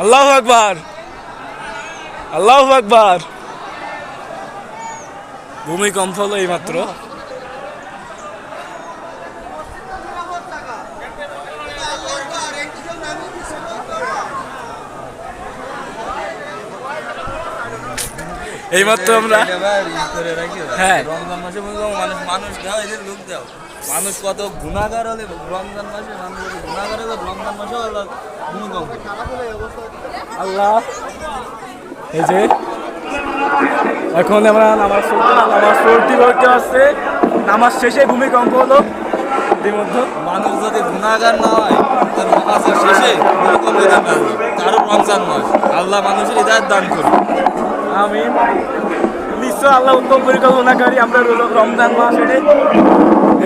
আল্লাহু আকবার, আল্লাহু আকবার। ভূমিকম্প হলো এইমাত্র। এইমাত্র আমরা হ্যাঁ রমজান মাসে মানুষ কত গুণাগার হলে রমজান মাসে মানুষ গুণাগার হলে রমজান মাসে ভূমিকম্প। আল্লাহ, এই যে এখন আমরা নামাজ পড়তে আসছে, নামাজ শেষে ভূমিকম্প হলো। ইতিমধ্যে মানুষ যদি গুণাগার না হয় তার নামাজের শেষে ভূমিকম্প তারও রমজান মাস। আল্লাহ মানুষের হৃদায়ত দান করুন। আমিন। নিশ্চয় আল্লাহ উত্তম পরিকল্পনাকারী। আমরা রমজান মাস এনে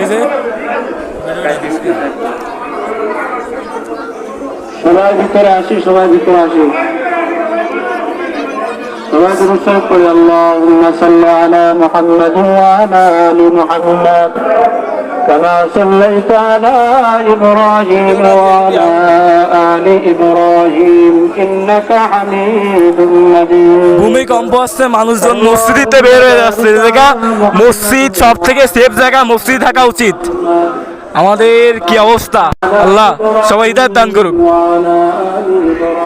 এই যে সবাই ভিতরে আসি, সবাই ভিতরে আসি, সবাই দুরূদ পড়ি। আল্লাহুম্মা সাল্লি আলা মুহাম্মাদ ওয়া আলা আলি মুহাম্মাদ কামা সাল্লাইতা আলা ইব্রাহিম ওয়া আলা আলি ইব্রাহিম ইন্নাকা হামিদুম মাজিদ। ভূমিকম্প আসছে, মানুষজন মসজিদে বের হয়ে যাচ্ছে। জায়গা মসজিদ সব থেকে সেফ জায়গা, মসজিদ থাকা উচিত। আমাদের কি অবস্থা, আল্লাহ সবাই হিদায়াত দান করুক।